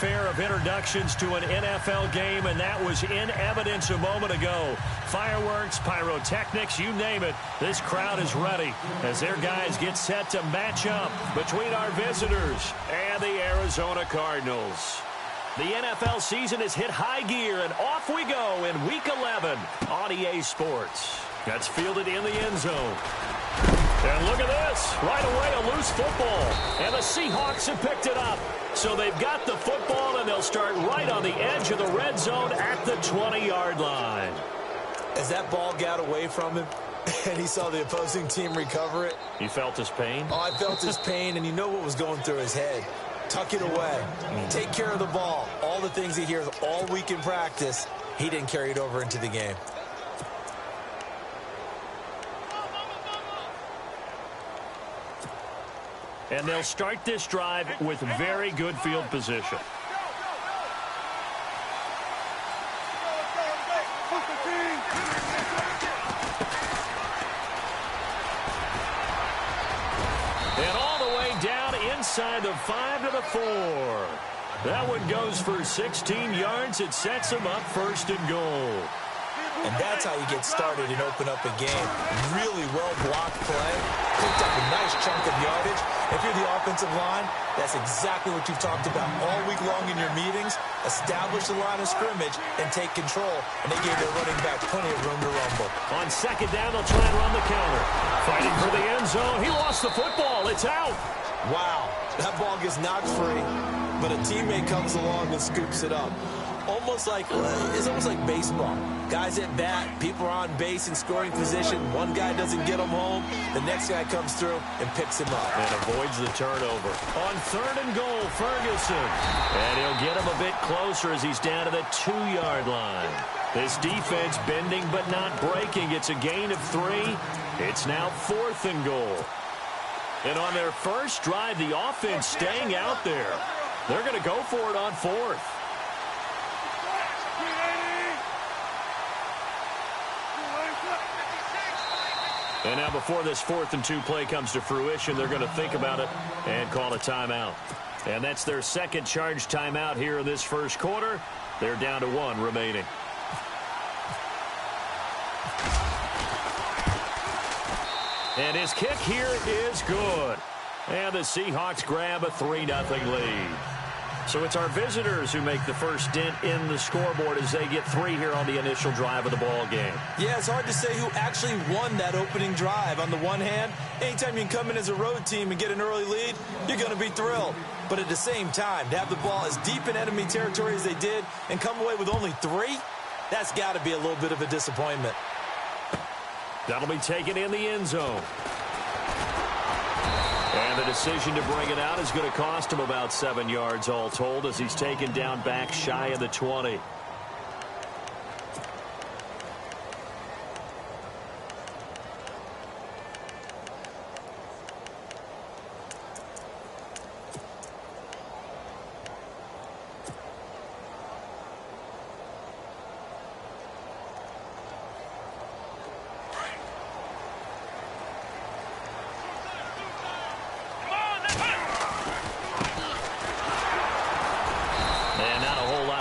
fanfare of introductions to an NFL game, and that was in evidence a moment ago. Fireworks, pyrotechnics, you name it. This crowd is ready as their guys get set to match up between our visitors and the Arizona Cardinals. The NFL season has hit high gear, and off we go in Week 11 on EA Sports. That's fielded in the end zone. And look at this. Right away, a loose football. And the Seahawks have picked it up. So they've got the football, and they'll start right on the edge of the red zone at the 20-yard line. As that ball got away from him, and he saw the opposing team recover it. You felt his pain? Oh, I felt his pain, and you know what was going through his head. Tuck it away. Take care of the ball. All the things he hears all week in practice, he didn't carry it over into the game. And they'll start this drive with very good field position. And all the way down inside the 5 to the 4. That one goes for 16 yards. It sets them up first and goal. And that's how you get started and open up a game. Really well-blocked play. Picked up a nice chunk of yardage. If you're the offensive line, that's exactly what you've talked about all week long in your meetings. Establish the line of scrimmage and take control. And they gave their running back plenty of room to rumble. On second down, they'll try and run the counter. Fighting for the end zone. He lost the football. It's out. Wow. That ball gets knocked free, but a teammate comes along and scoops it up. It's almost like baseball. Guys at bat, people are on base in scoring position. One guy doesn't get him home. The next guy comes through and picks him up. And avoids the turnover. On third and goal, Ferguson. And he'll get him a bit closer as he's down to the 2-yard line. This defense bending but not breaking. It's a gain of 3. It's now 4th and goal. And on their first drive, the offense staying out there. They're going to go for it on 4th. And now before this 4th and 2 play comes to fruition, they're going to think about it and call a timeout. And that's their second charge timeout here in this first quarter. They're down to 1 remaining. And his kick here is good. And the Seahawks grab a 3-0 lead. So it's our visitors who make the first dent in the scoreboard as they get 3 here on the initial drive of the ball game. Yeah, it's hard to say who actually won that opening drive. On the one hand, anytime you can come in as a road team and get an early lead, you're going to be thrilled. But at the same time, to have the ball as deep in enemy territory as they did and come away with only 3, that's got to be a little bit of a disappointment. That'll be taken in the end zone. And the decision to bring it out is going to cost him about 7 yards all told as he's taken down back shy of the 20.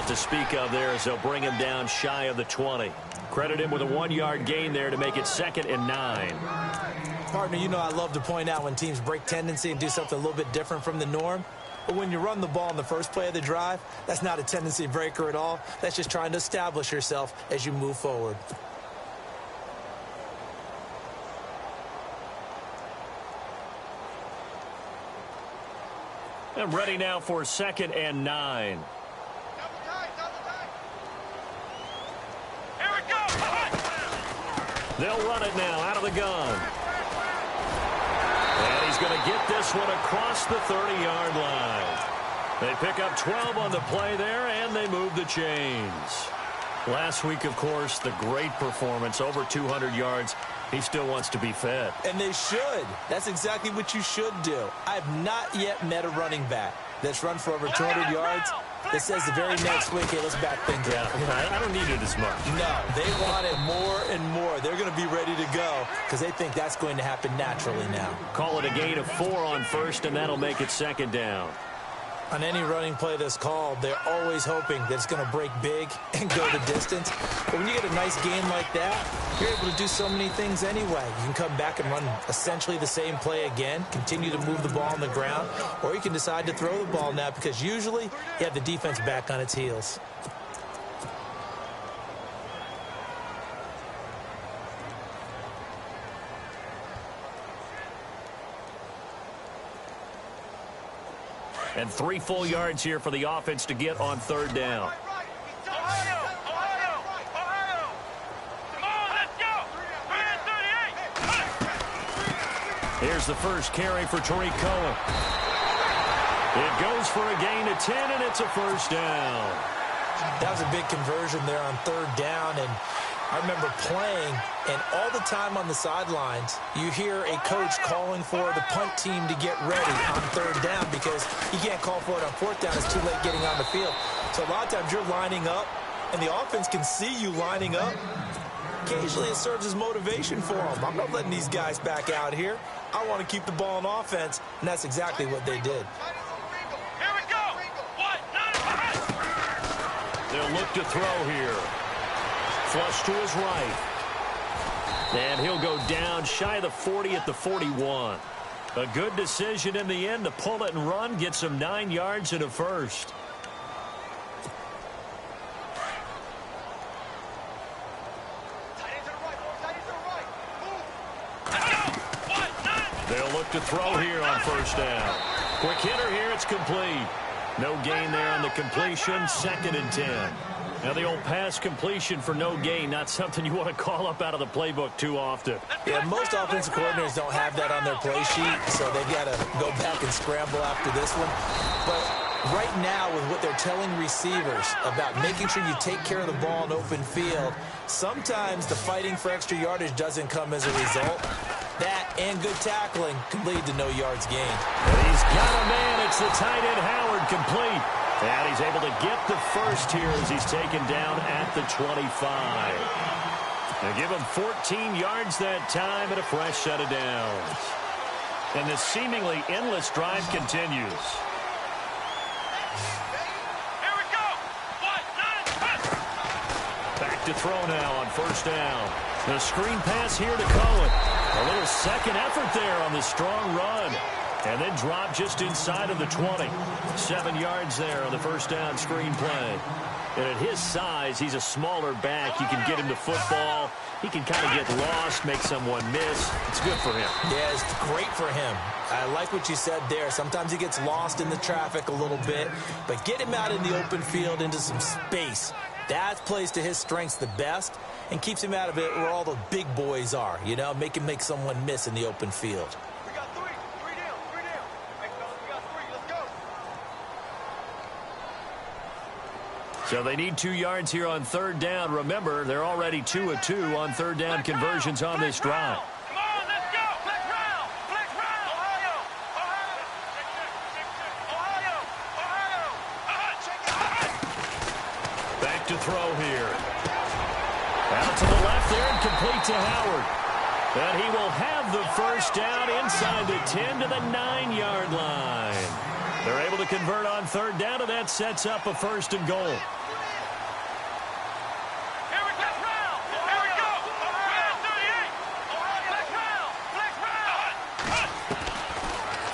To speak of there as they'll bring him down shy of the 20. Credit him with a 1-yard gain there to make it 2nd and 9. Partner, you know I love to point out when teams break tendency and do something a little bit different from the norm. But when you run the ball in the first play of the drive, that's not a tendency breaker at all. That's just trying to establish yourself as you move forward. I'm ready now for 2nd and 9. They'll run it now out of the gun. And he's going to get this one across the 30-yard line. They pick up 12 on the play there, and they move the chains. Last week, of course, the great performance, over 200 yards. He still wants to be fed. And they should. That's exactly what you should do. I have not yet met a running back that's run for over 200 yards that says the very next week, hey, let's back things up. Yeah, I don't need it as much. No, they want it more and more. They're going to be ready to go because they think that's going to happen naturally now. Call it a gain of 4 on first, and that'll make it 2nd down. On any running play that's called, they're always hoping that it's going to break big and go the distance. But when you get a nice gain like that, you're able to do so many things anyway. You can come back and run essentially the same play again, continue to move the ball on the ground, or you can decide to throw the ball now because usually you have the defense back on its heels. And 3 full yards here for the offense to get on 3rd down. Here's the first carry for Tariq Cohen. It goes for a gain of 10, and it's a 1st down. That was a big conversion there on 3rd down, and I remember playing, and all the time on the sidelines, you hear a coach calling for the punt team to get ready on 3rd down because you can't call for it on 4th down. It's too late getting on the field. So a lot of times you're lining up, and the offense can see you lining up. Occasionally it serves as motivation for them. I'm not letting these guys back out here. I want to keep the ball in offense, and that's exactly what they did. Here we go. They'll look to throw here. Flush to his right. And he'll go down shy of the 40 at the 41. A good decision in the end to pull it and run, get some 9 yards and a 1st. They'll look to throw here on 1st down. Quick hitter here, it's complete. No gain there on the completion, 2nd and 10. Now, the old pass completion for no gain, not something you want to call up out of the playbook too often. Yeah, most offensive coordinators don't have that on their play sheet, so they've got to go back and scramble after this one. But right now, with what they're telling receivers about making sure you take care of the ball in open field, sometimes the fighting for extra yardage doesn't come as a result. That and good tackling can lead to no yards gained. And he's got a man. It's the tight end Howard, complete. And he's able to get the 1st here as he's taken down at the 25. They give him 14 yards that time and a fresh set of downs. And the seemingly endless drive continues. Here we go. Back to throw now on 1st down. The screen pass here to Cohen. A little second effort there on the strong run. And then drop just inside of the 20. 7 yards there on the 1st down screen play. And at his size, he's a smaller back. You can get him to football. He can kind of get lost, make someone miss. It's good for him. Yeah, it's great for him. I like what you said there. Sometimes he gets lost in the traffic a little bit. But get him out in the open field into some space. That plays to his strengths the best and keeps him out of it where all the big boys are. You know, make him make someone miss in the open field. So they need 2 yards here on 3rd down. Remember, they're already 2 of 2 on 3rd down conversions on this drive. Come on, let's go. Flex round. Flex round. Ohio. Back to throw here. Out to the left there and complete to Howard. And he will have the 1st down inside the 10 to the 9-yard line. They're able to convert on 3rd down, and that sets up a 1st and goal.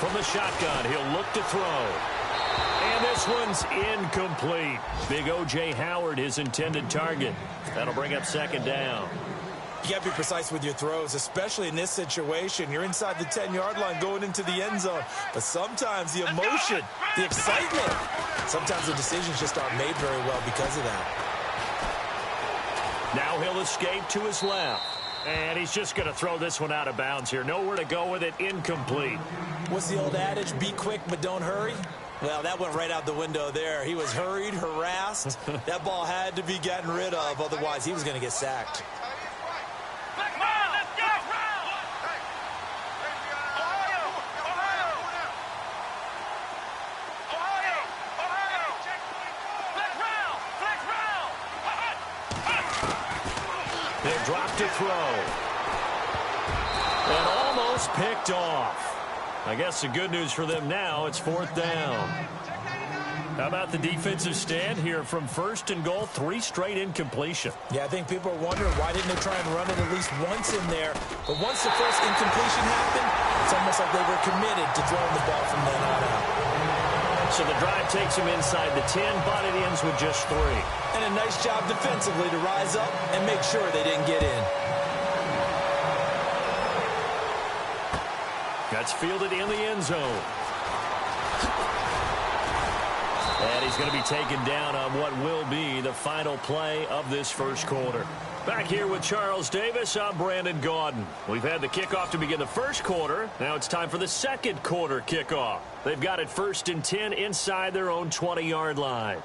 From the shotgun, he'll look to throw. And this one's incomplete. Big O.J. Howard, his intended target. That'll bring up 2nd down. You got to be precise with your throws, especially in this situation. You're inside the 10-yard line going into the end zone. But sometimes the emotion, the excitement, sometimes the decisions just aren't made very well because of that. Now he'll escape to his left. And he's just going to throw this one out of bounds here. Nowhere to go with it. Incomplete. What's the old adage? Be quick, but don't hurry. Well, that went right out the window there. He was hurried, harassed. That ball had to be gotten rid of. Otherwise, he was going to get sacked. They drop to throw. And almost picked off. I guess the good news for them now, it's 4th down. How about the defensive stand here from first and goal, 3 straight incompletion? Yeah, I think people are wondering why didn't they try and run it at least once in there. But once the first incompletion happened, it's almost like they were committed to throwing the ball from then on out. So the drive takes him inside the 10, but it ends with just 3. And a nice job defensively to rise up and make sure they didn't get in. That's fielded in the end zone. And he's going to be taken down on what will be the final play of this first quarter. Back here with Charles Davis, I'm Brandon Gaudin. We've had the kickoff to begin the first quarter. Now it's time for the second quarter kickoff. They've got it 1st and 10 inside their own 20-yard line.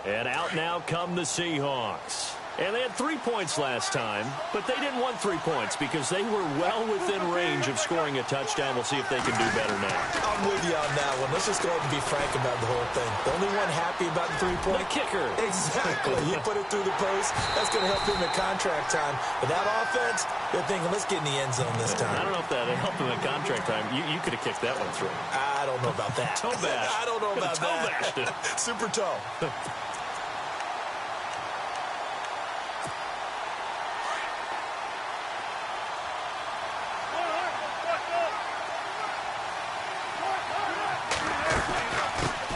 And out now come the Seahawks. And they had 3 points last time, but they didn't want 3 points because they were well within range of scoring a touchdown. We'll see if they can do better now. I'm with you on that one. Let's just go ahead and be frank about the whole thing. The only one happy about the 3-point? The kicker. Exactly. You put it through the post. That's going to help him in contract time. But that offense, they're thinking, let's get in the end zone this time. I don't know if that helped him in contract time. You could have kicked that one through. I don't know about that. Toe bash. I don't know about toe that. Bashed it. Super toe.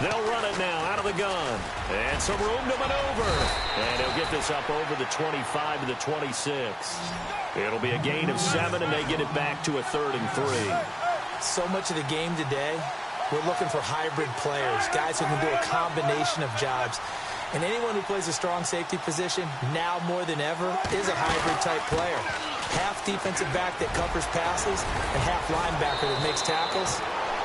They'll run it now out of the gun. And some room to maneuver. And he'll get this up over the 25 to the 26. It'll be a gain of 7, and they get it back to a 3rd and 3. So much of the game today, we're looking for hybrid players, guys who can do a combination of jobs. And anyone who plays a strong safety position, now more than ever, is a hybrid-type player. Half defensive back that covers passes and half linebacker that makes tackles.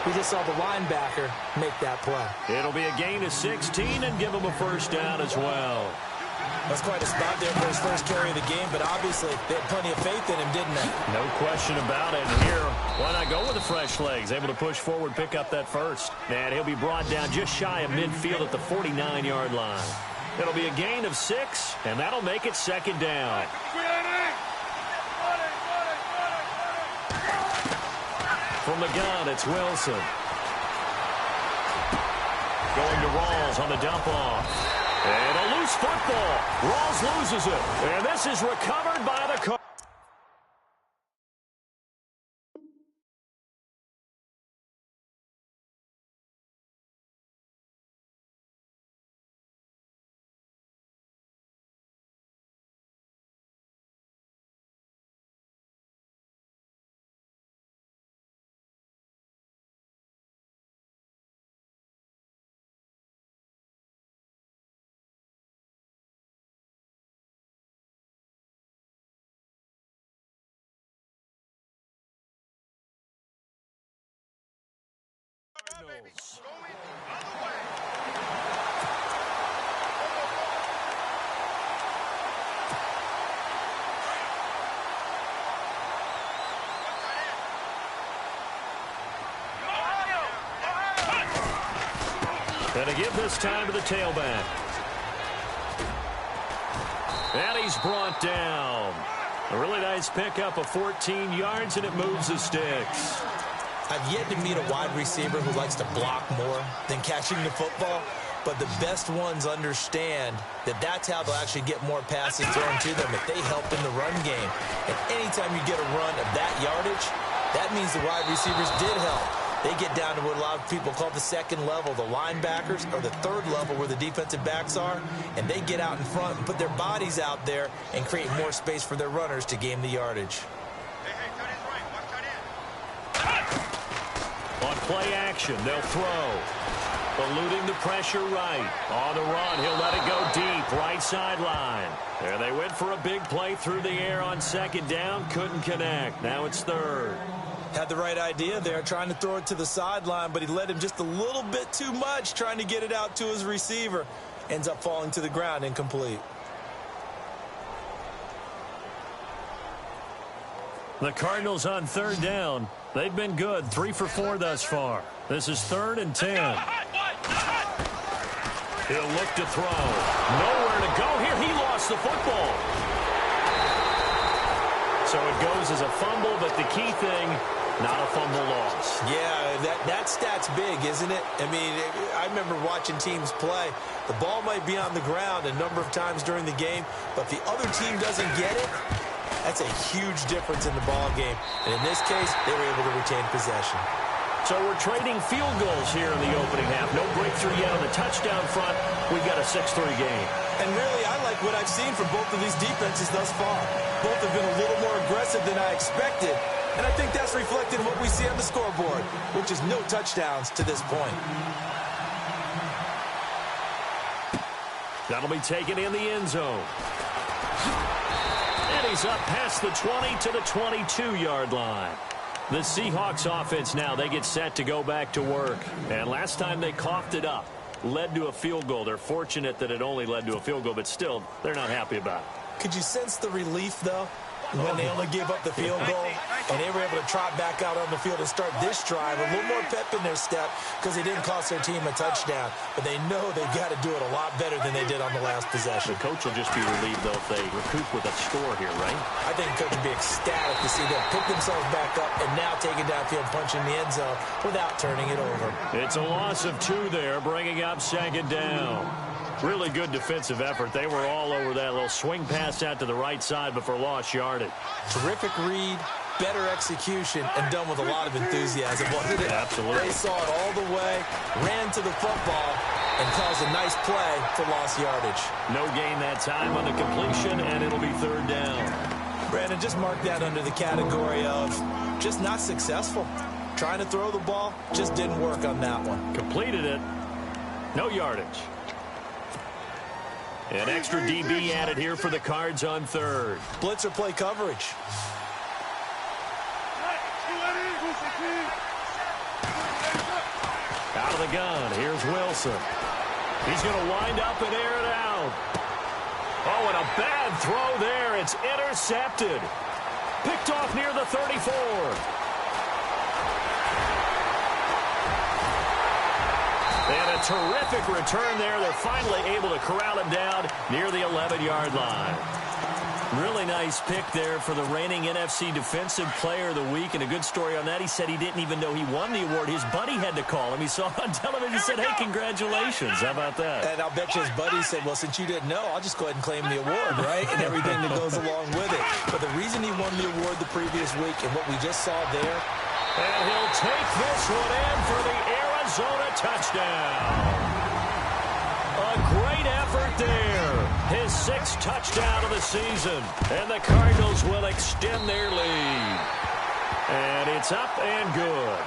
We just saw the linebacker make that play. It'll be a gain of 16 and give him a first down as well. That's quite a spot there for his first carry of the game, but obviously they had plenty of faith in him, didn't they? No question about it. And here, why not go with the fresh legs? Able to push forward, pick up that first. And he'll be brought down just shy of midfield at the 49-yard line. It'll be a gain of 6, and that'll make it 2nd down. From the gun, it's Wilson. Going to Rawls on the dump-off. And a loose football. Rawls loses it. And this is recovered by the Cardinals. And to give this time to the tailback. And he's brought down. A really nice pickup of 14 yards, and it moves the sticks. I've yet to meet a wide receiver who likes to block more than catching the football, but the best ones understand that that's how they'll actually get more passes thrown to them if they help in the run game. And anytime you get a run of that yardage, that means the wide receivers did help. They get down to what a lot of people call the second level, the linebackers, or the third level where the defensive backs are, and they get out in front and put their bodies out there and create more space for their runners to gain the yardage. On play action, they'll throw. Eluding the pressure right. On the run, he'll let it go deep, right sideline. There they went for a big play through the air on 2nd down. Couldn't connect. Now it's 3rd. Had the right idea there, trying to throw it to the sideline, but he led him just a little bit too much, trying to get it out to his receiver. Ends up falling to the ground, incomplete. The Cardinals on 3rd down. They've been good, 3 for 4 thus far. This is 3rd and 10. He'll look to throw. Nowhere to go here. He lost the football. So it goes as a fumble, but the key thing, not a fumble loss. Yeah, that stat's big, isn't it? I mean, I remember watching teams play. The ball might be on the ground a number of times during the game, but if the other team doesn't get it, that's a huge difference in the ball game. And in this case, they were able to retain possession. So we're trading field goals here in the opening half. No breakthrough yet on the touchdown front. We've got a 6-3 game. And really, I like what I've seen from both of these defenses thus far. Both have been a little more aggressive than I expected. And I think that's reflected in what we see on the scoreboard, which is no touchdowns to this point. That'll be taken in the end zone. And he's up past the 20 to the 22-yard line. The Seahawks offense now, they get set to go back to work. And last time they coughed it up, led to a field goal. They're fortunate that it only led to a field goal, but still, they're not happy about it. Could you sense the relief, though, when they only gave up the field goal and they were able to trot back out on the field and start this drive? A little more pep in their step because they didn't cost their team a touchdown. But they know they've got to do it a lot better than they did on the last possession. The coach will just be relieved, though, if they recoup with a score here, right? I think the coach would be ecstatic to see them pick themselves back up and now take it downfield, punching the end zone without turning it over. It's a loss of 2 there, bringing up second down. Really good defensive effort. They were all over that little swing pass out to the right side, but for lost yardage. Terrific read, better execution, and done with a lot of enthusiasm, wasn't it? Absolutely. They saw it all the way, ran to the football, and caused a nice play for lost yardage. No gain that time on the completion, and it'll be third down. Brandon, just mark that under the category of just not successful. Trying to throw the ball, just didn't work on that one. Completed it. No yardage. An extra DB added here for the Cards on third. Blitzer play coverage. Out of the gun. Here's Wilson. He's going to wind up and air it out. Oh, and a bad throw there. It's intercepted. Picked off near the 34. And a terrific return there. They're finally able to corral him down near the 11-yard line. Really nice pick there for the reigning NFC Defensive Player of the Week. And a good story on that. He said he didn't even know he won the award. His buddy had to call him. He saw it on television. He said, hey, congratulations. How about that? And I'll bet you his buddy said, well, since you didn't know, I'll just go ahead and claim the award, right? And everything that goes along with it. But the reason he won the award the previous week and what we just saw there. And he'll take this one in for the Arizona touchdown. A great effort there. His 6th touchdown of the season. And the Cardinals will extend their lead. And it's up and good.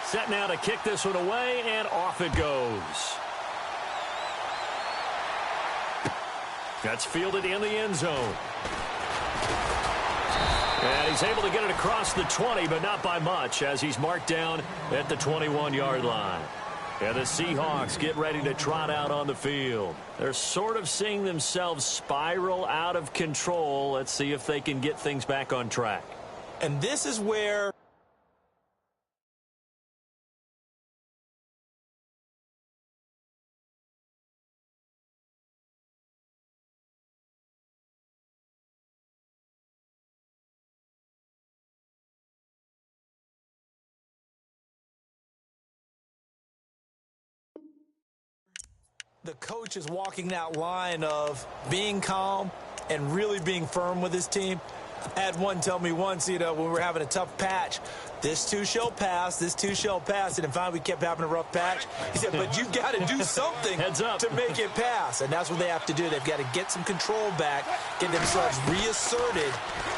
Set now to kick this one away, and off it goes. That's fielded in the end zone. And he's able to get it across the 20, but not by much, as he's marked down at the 21-yard line. And the Seahawks get ready to trot out on the field. They're sort of seeing themselves spiral out of control. Let's see if they can get things back on track. And this is where the coach is walking that line of being calm and really being firm with his team. I had one tell me once, when we were having a tough patch, this too shall pass, this too shall pass. And finally we kept having a rough patch. He said, but you've got to do something Heads up. to make it pass. And that's what they have to do. They've got to get some control back, get themselves reasserted,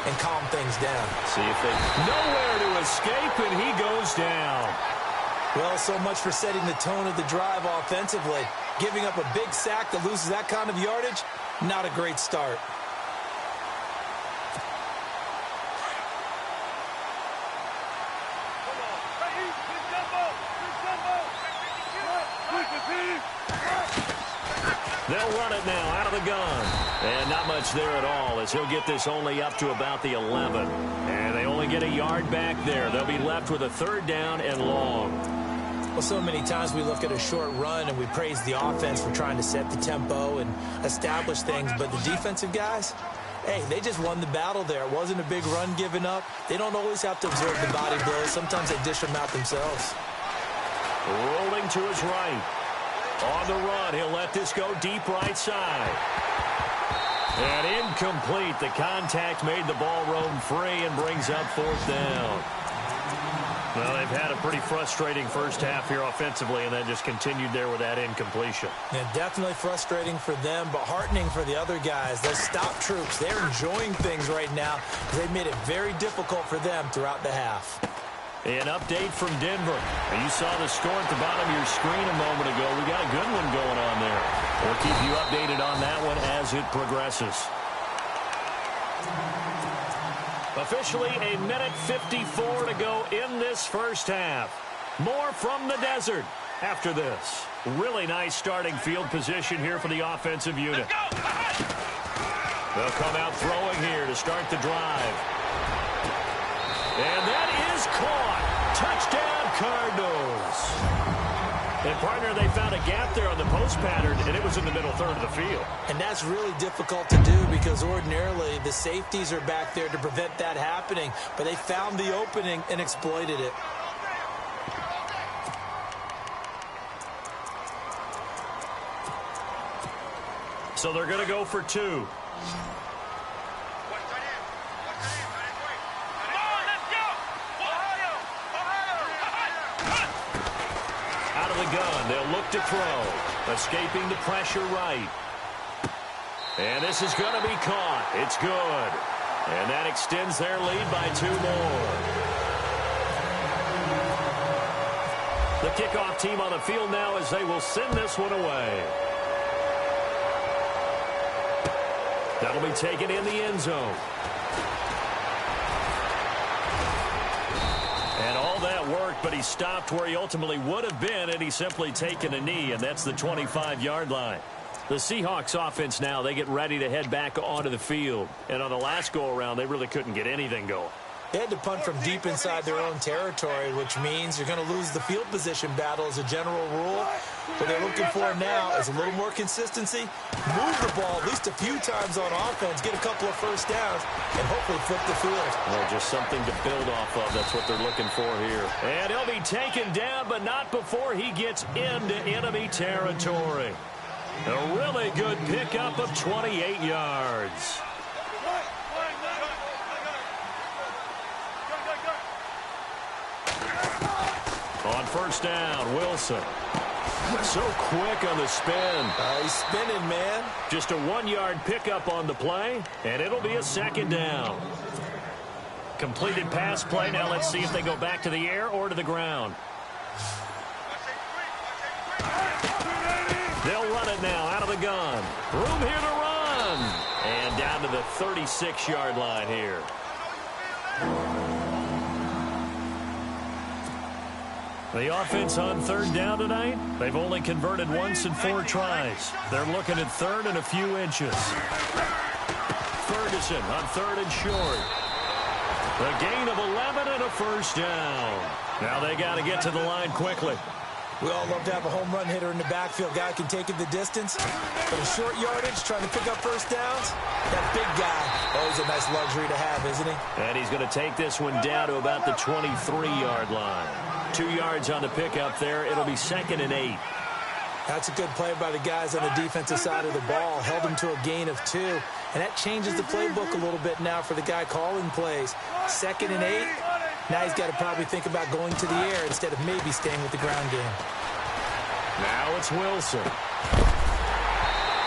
and calm things down. See if they nowhere to escape, and he goes down. Well, so much for setting the tone of the drive offensively. Giving up a big sack that loses that kind of yardage, not a great start. They'll run it now out of the gun. And not much there at all as he'll get this only up to about the 11. And they only get a yard back there. They'll be left with a 3rd down and long. Well, so many times we look at a short run and we praise the offense for trying to set the tempo and establish things. But the defensive guys, hey, they just won the battle there. It wasn't a big run given up. They don't always have to absorb the body blows. Sometimes they dish them out themselves. Rolling to his right. On the run, he'll let this go deep right side. And incomplete. The contact made the ball roam free and brings up 4th down. Well, they've had a pretty frustrating first half here offensively, and then just continued there with that incompletion. Yeah, definitely frustrating for them, but heartening for the other guys. Those stop troops, they're enjoying things right now. They've made it very difficult for them throughout the half. An update from Denver. You saw the score at the bottom of your screen a moment ago. We got a good one going on there. We'll keep you updated on that one as it progresses. Officially a minute 54 to go in this first half. More from the desert after this. Really nice starting field position here for the offensive unit. They'll come out throwing here to start the drive. And that is caught. Touchdown, Cardinals. And, partner, they found a gap there on the post pattern, and it was in the middle third of the field. And that's really difficult to do because ordinarily the safeties are back there to prevent that happening. But they found the opening and exploited it. So they're going to go for 2. Out of the gun, they'll look to throw. Escaping the pressure right. And this is going to be caught. It's good. And that extends their lead by 2 more. The kickoff team on the field now as they will send this one away. That'll be taken in the end zone. And all that worked, but he stopped where he ultimately would have been had he simply taken a knee, and that's the 25-yard line. The Seahawks offense now, they get ready to head back onto the field. And on the last go-around, they really couldn't get anything going. They had to punt from deep inside their own territory, which means you're going to lose the field position battle as a general rule. What they're looking for now is a little more consistency, move the ball at least a few times on offense, get a couple of first downs, and hopefully flip the field. Well, just something to build off of. That's what they're looking for here. And he'll be taken down, but not before he gets into enemy territory. A really good pickup of 28 yards. On first down, Wilson. So quick on the spin. He's spinning, man. Just a 1-yard pickup on the play, and it'll be a 2nd down. Completed pass play. Now let's see if they go back to the air or to the ground. They'll run it now out of the gun. Room here to run. And down to the 36-yard line here. The offense on 3rd down tonight, they've only converted once in 4 tries. They're looking at 3rd and a few inches. Ferguson on 3rd and short. A gain of 11 and a first down. Now they got to get to the line quickly. We all love to have a home run hitter in the backfield. Guy can take it the distance. But a short yardage, trying to pick up first downs, that big guy, always a nice luxury to have, isn't he? And he's going to take this one down to about the 23-yard line. 2 yards on the pickup there. It'll be 2nd and 8. That's a good play by the guys on the defensive side of the ball. Held him to a gain of 2. And that changes the playbook a little bit now for the guy calling plays. 2nd and 8. Now he's got to probably think about going to the air instead of maybe staying with the ground game. Now it's Wilson.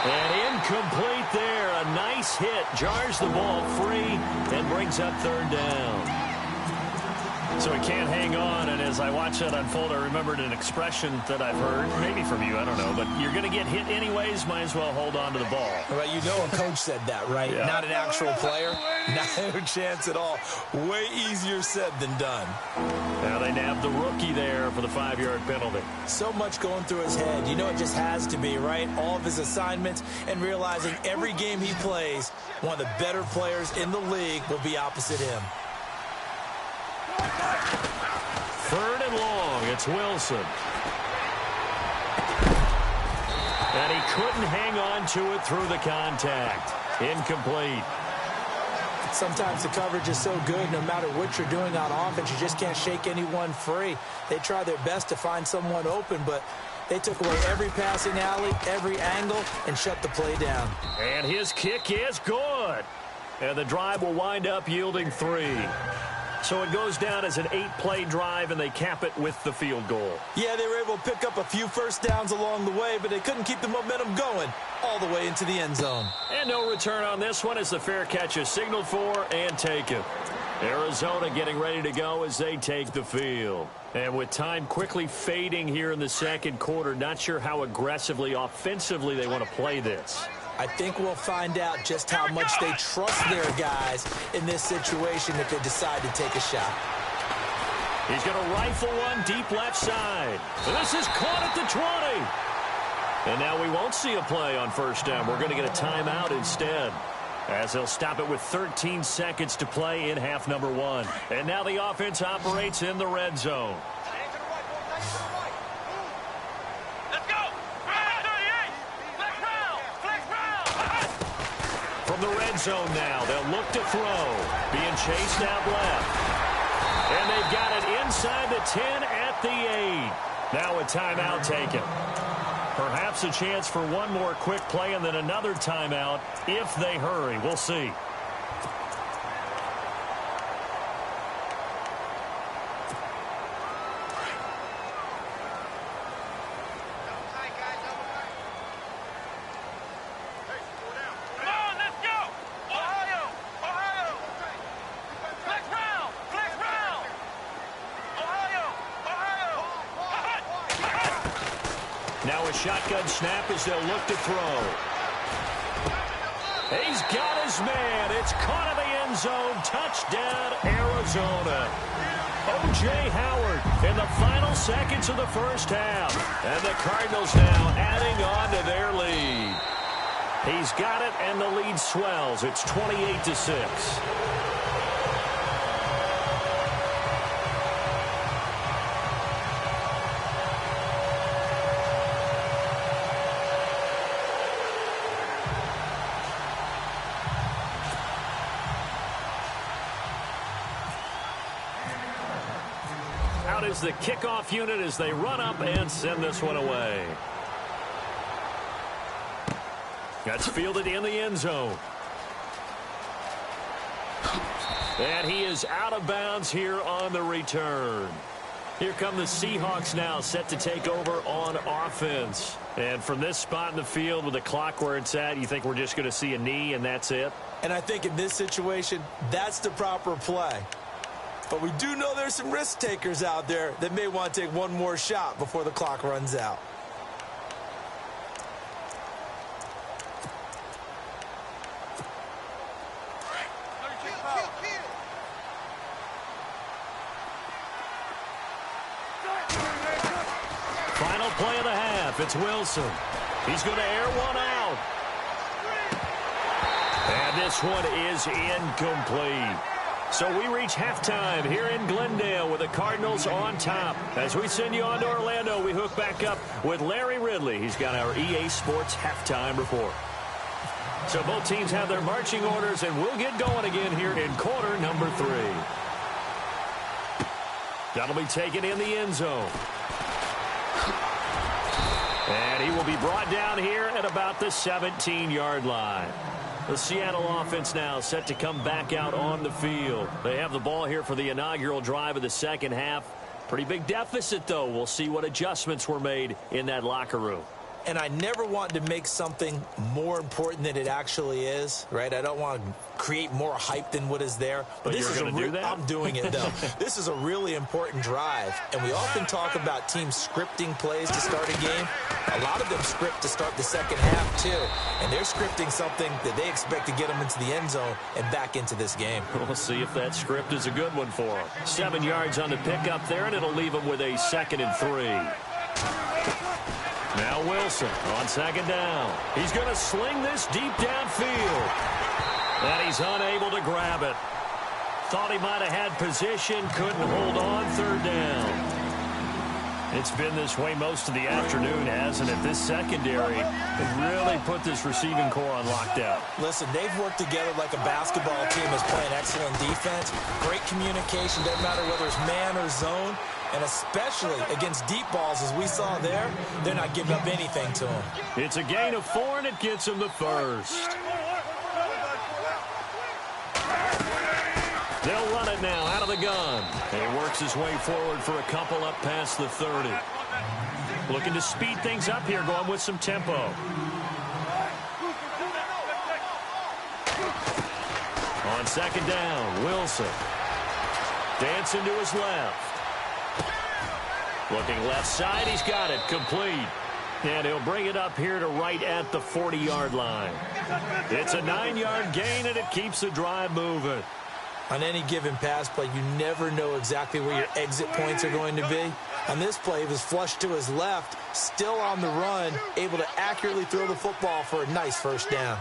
And incomplete there. A nice hit. Jars the ball free and brings up 3rd down. So he can't hang on, and as I watch that unfold, I remembered an expression that I've heard, maybe from you, I don't know, but you're going to get hit anyways, might as well hold on to the ball. Well, you know a coach said that, right? Yeah. Not an actual player. Not a chance at all. Way easier said than done. Now they nabbed the rookie there for the 5-yard penalty. So much going through his head. You know it just has to be, right? All of his assignments and realizing every game he plays, one of the better players in the league will be opposite him. 3rd and long. It's Wilson. And he couldn't hang on to it through the contact. Incomplete. Sometimes the coverage is so good, no matter what you're doing on offense, you just can't shake anyone free. They try their best to find someone open, but they took away every passing alley, every angle, and shut the play down. And his kick is good. And the drive will wind up yielding 3. So it goes down as an 8-play drive, and they cap it with the field goal. Yeah, they were able to pick up a few first downs along the way, but they couldn't keep the momentum going all the way into the end zone. And no return on this one as the fair catch is signaled for and taken. Arizona getting ready to go as they take the field. And with time quickly fading here in the second quarter, not sure how aggressively, offensively they want to play this. I think we'll find out just how much they trust their guys in this situation if they decide to take a shot. He's going to rifle one deep left side. This is caught at the 20. And now we won't see a play on first down. We're going to get a timeout instead, as they'll stop it with 13 seconds to play in half number 1. And now the offense operates in the red zone. From the red zone now, they'll look to throw. Being chased out left. And they've got it inside the 10 at the 8. Now a timeout taken. Perhaps a chance for one more quick play and then another timeout if they hurry. We'll see. Now a shotgun snap as they'll look to throw. He's got his man. It's caught in the end zone. Touchdown, Arizona. O.J. Howard in the final seconds of the first half. And the Cardinals now adding on to their lead. He's got it, and the lead swells. It's 28-6. Out is the kickoff unit as they run up and send this one away. That's fielded in the end zone. And he is out of bounds here on the return. Here come the Seahawks now, set to take over on offense. And from this spot in the field with the clock where it's at, you think we're just going to see a knee and that's it? And I think in this situation, that's the proper play. But we do know there's some risk takers out there that may want to take one more shot before the clock runs out. Final play of the half. It's Wilson. He's going to air one out. And this one is incomplete. So we reach halftime here in Glendale with the Cardinals on top. As we send you on to Orlando, we hook back up with Larry Ridley. He's got our EA Sports halftime report. So both teams have their marching orders, and we'll get going again here in quarter number 3. That'll be taken in the end zone. And he will be brought down here at about the 17-yard line. The Seattle offense now set to come back out on the field. They have the ball here for the inaugural drive of the second half. Pretty big deficit, though. We'll see what adjustments were made in that locker room. and I never want to make something more important than it actually is, right? I don't want to create more hype than what is there. But this you're going to do that? I'm doing it, though. This is a really important drive, and we often talk about teams scripting plays to start a game. A lot of them script to start the second half, too, and they're scripting something that they expect to get them into the end zone and back into this game. We'll see if that script is a good one for them. 7 yards on the pickup there, and it'll leave them with a 2nd and 3. Now Wilson on 2nd down. He's going to sling this deep downfield. And he's unable to grab it. Thought he might have had position, couldn't hold on. 3rd down. It's been this way most of the afternoon, hasn't it? This secondary really put this receiving core on lockdown. Listen, they've worked together like a basketball team is playing excellent defense. Great communication, doesn't matter whether it's man or zone. And especially against deep balls, as we saw there, they're not giving up anything to them. It's a gain of 4, and it gets them the 1st. They'll run it now out of the gun. And he works his way forward for a couple up past the 30. Looking to speed things up here, going with some tempo. On 2nd down, Wilson. Dancing to his left. Looking left side, he's got it, complete. And he'll bring it up here to right at the 40-yard line. It's a 9-yard gain, and it keeps the drive moving. On any given pass play, you never know exactly where your exit points are going to be. On this play, he was flushed to his left, still on the run, able to accurately throw the football for a nice 1st down.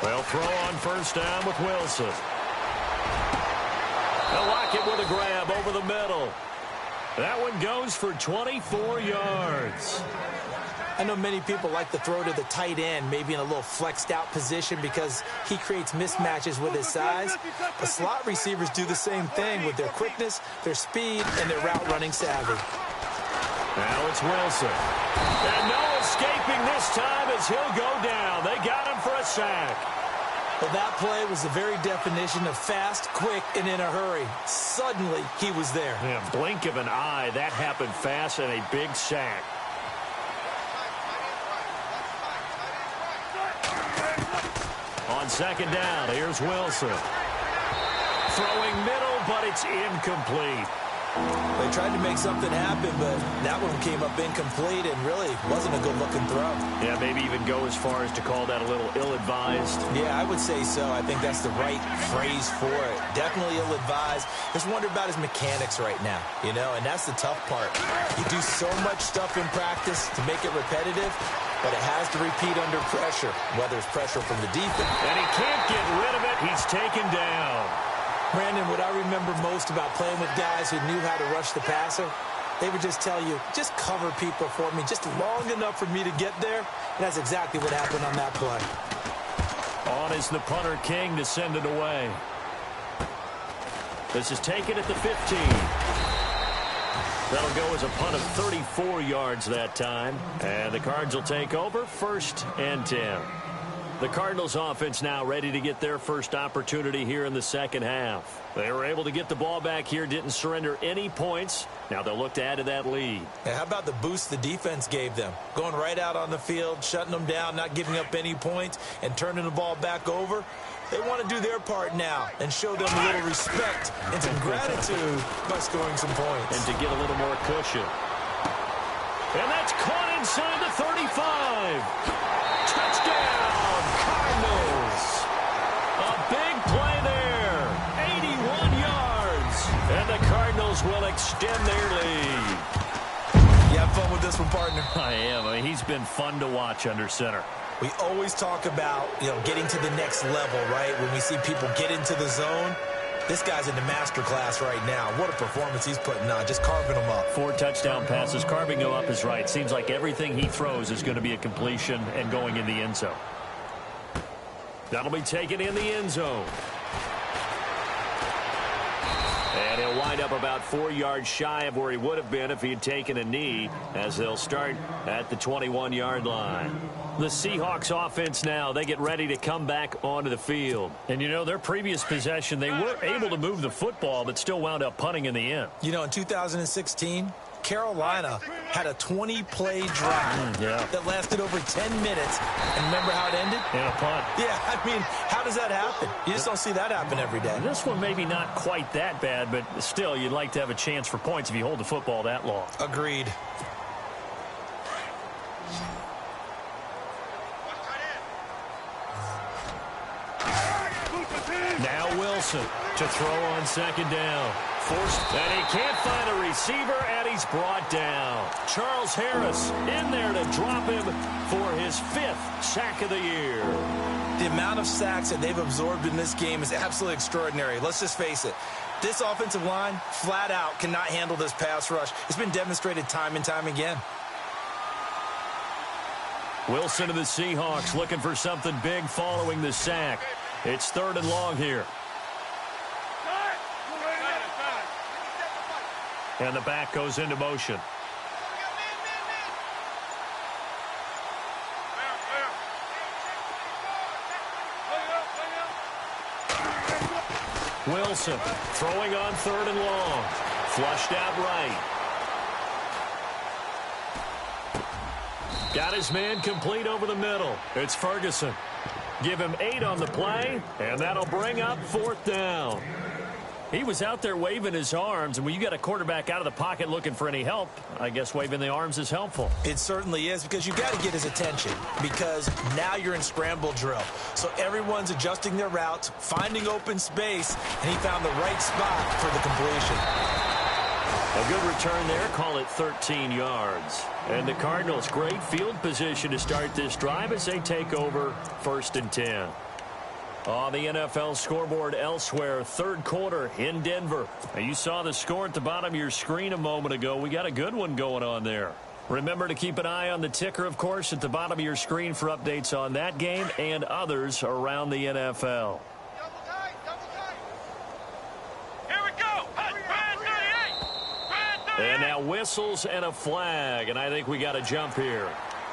They'll throw on 1st down with Wilson. They'll lock it with a grab over the middle. That one goes for 24 yards. I know many people like to throw to the tight end, maybe in a little flexed out position because he creates mismatches with his size. But slot receivers do the same thing with their quickness, their speed, and their route running savvy. Now it's Wilson. And no escaping this time as he'll go down. They got him for a sack. Well, that play was the very definition of fast, quick, and in a hurry. Suddenly, he was there. Yeah, blink of an eye. That happened fast and a big sack. On 2nd down, here's Wilson. Throwing middle, but it's incomplete. They tried to make something happen, but that one came up incomplete and really wasn't a good-looking throw. Yeah, maybe even go as far as to call that a little ill-advised. Yeah, I would say so. I think that's the right phrase for it. Definitely ill-advised. Just wonder about his mechanics right now, you know, and that's the tough part. You do so much stuff in practice to make it repetitive, but it has to repeat under pressure, whether it's pressure from the defense. And he can't get rid of it. He's taken down. Brandon, what I remember most about playing with guys who knew how to rush the passer, they would just tell you, just cover people for me, just long enough for me to get there. And that's exactly what happened on that play. On is the punter King to send it away. This is taken at the 15. That'll go as a punt of 34 yards that time. And the Cards will take over 1st and 10. The Cardinals offense now ready to get their first opportunity here in the second half. They were able to get the ball back here, didn't surrender any points. Now they'll look to add to that lead. Yeah, how about the boost the defense gave them? Going right out on the field, shutting them down, not giving up any points, and turning the ball back over. They want to do their part now and show them a little respect and some gratitude by scoring some points. And to get a little more cushion. And that's caught inside the 35. Touchdown, Cardinals. A big play there. 81 yards. And the Cardinals will extend their lead. You have fun with this one, partner? I am. I mean, he's been fun to watch under center. We always talk about, getting to the next level, right? When we see people get into the zone. This guy's in the master class right now. What a performance he's putting on, just carving them up. 4 touchdown passes. Carving them up is right. Seems like everything he throws is going to be a completion and going in the end zone. That'll be taken in the end zone. And he'll wind up about 4 yards shy of where he would have been if he had taken a knee, as they'll start at the 21-yard line. The Seahawks offense now, they get ready to come back onto the field. And, their previous possession, they were able to move the football, but still wound up punting in the end. In 2016, Carolina had a 20-play drive that lasted over 10 minutes. And remember how it ended? In a punt. Yeah, I mean, how does that happen? You just don't see that happen every day. This one maybe not quite that bad, but still, you'd like to have a chance for points if you hold the football that long. Agreed. Now Wilson to throw on second down. Forced, and he can't find a receiver, and he's brought down. Charles Harris in there to drop him for his 5th sack of the year. The amount of sacks that they've absorbed in this game is absolutely extraordinary. Let's just face it. This offensive line, flat out, cannot handle this pass rush. It's been demonstrated time and time again. Wilson to the Seahawks looking for something big following the sack. It's 3rd and long here. And the back goes into motion. Wilson throwing on 3rd and long. Flushed out right. Got his man complete over the middle. It's Ferguson. Give him 8 on the play, and that'll bring up 4th down. He was out there waving his arms, and when you got a quarterback out of the pocket looking for any help, I guess waving the arms is helpful. It certainly is, because you've got to get his attention, because now you're in scramble drill. So everyone's adjusting their routes, finding open space, and he found the right spot for the completion. A good return there, call it 13 yards. And the Cardinals, great field position to start this drive as they take over 1st and 10. On the NFL scoreboard elsewhere, 3rd quarter in Denver. Now, you saw the score at the bottom of your screen a moment ago. We got a good one going on there. Remember to keep an eye on the ticker, of course, at the bottom of your screen for updates on that game and others around the NFL. Here we go. Brand 38. And now whistles and a flag, and I think we got a jump here.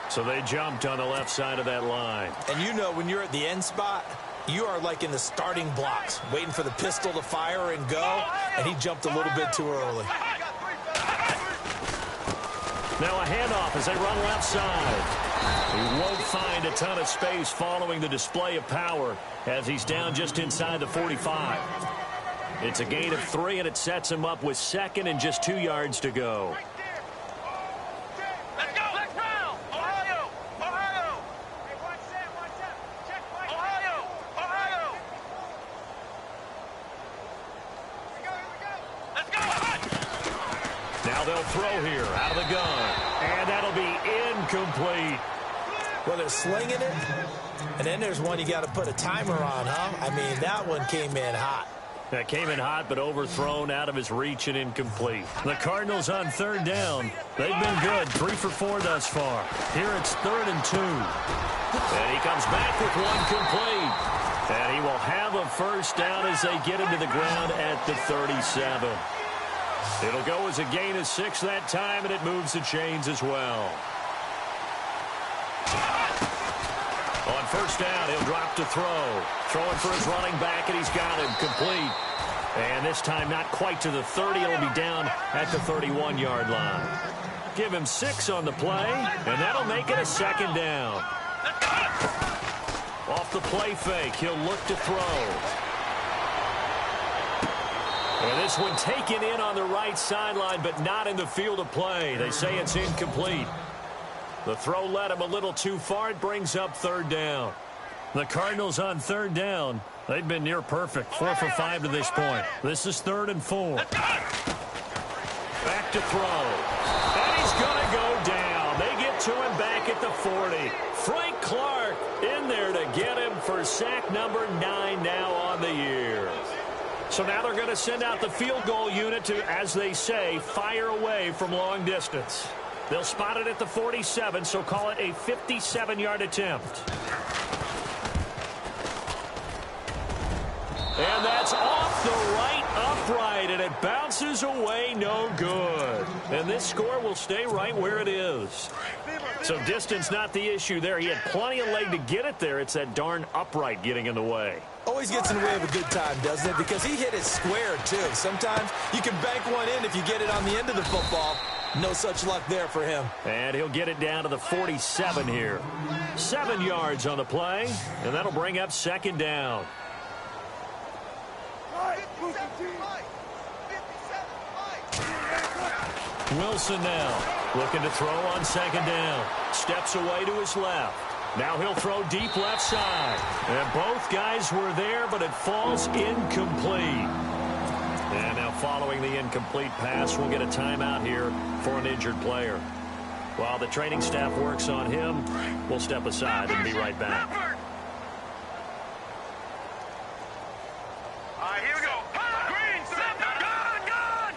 So they jumped on the left side of that line. And you know when you're at the end spot, you are like in the starting blocks, waiting for the pistol to fire and go, and he jumped a little bit too early. Now a handoff as they run left side. He won't find a ton of space following the display of power as he's down just inside the 45. It's a gain of 3, and it sets him up with 2nd and just 2 yards to go. Let's go. Let's round. Ohio. Ohio. Hey, one set. Check point. Ohio. Ohio. Here we go. Let's go. Now they'll throw here out of the gun. And that'll be incomplete. Well, they're slinging it, and then there's one you got to put a timer on, huh? I mean, that one came in hot. That came in hot, but overthrown out of his reach and incomplete. The Cardinals on 3rd down. They've been good, 3 for 4 thus far. Here it's 3rd and 2. And he comes back with one complete. And he will have a 1st down as they get into the ground at the 37. It'll go as a gain of 6 that time, and it moves the chains as well. On 1st down, he'll drop to throw. Throwing for his running back, and he's got him complete. And this time not quite to the 30. It'll be down at the 31-yard line. Give him 6 on the play, and that'll make it a 2nd down. Off the play fake, he'll look to throw. And this one taken in on the right sideline, but not in the field of play. They say it's incomplete. The throw led him a little too far. It brings up 3rd down. The Cardinals on 3rd down. They've been near perfect. 4 for 5 to this point. This is 3rd and 4. Back to throw. And he's going to go down. They get to him back at the 40. Frank Clark in there to get him for sack number 9 now on the year. So now they're going to send out the field goal unit to, as they say, fire away from long distance. They'll spot it at the 47, so call it a 57-yard attempt. And that's off the right upright, and it bounces away no good. And this score will stay right where it is. So distance not the issue there. He had plenty of leg to get it there. It's that darn upright getting in the way. Always gets in the way of a good time, doesn't it? Because he hit it square, too. Sometimes you can bank one in if you get it on the end of the football. No such luck there for him. And he'll get it down to the 47 here. 7 yards on the play, and that'll bring up second down. Wilson now looking to throw on second down. Steps away to his left. Now he'll throw deep left side. And both guys were there, but it falls incomplete. And now following the incomplete pass, we'll get a timeout here for an injured player. While the training staff works on him, we'll step aside and be right back. Here we go. Green, gun.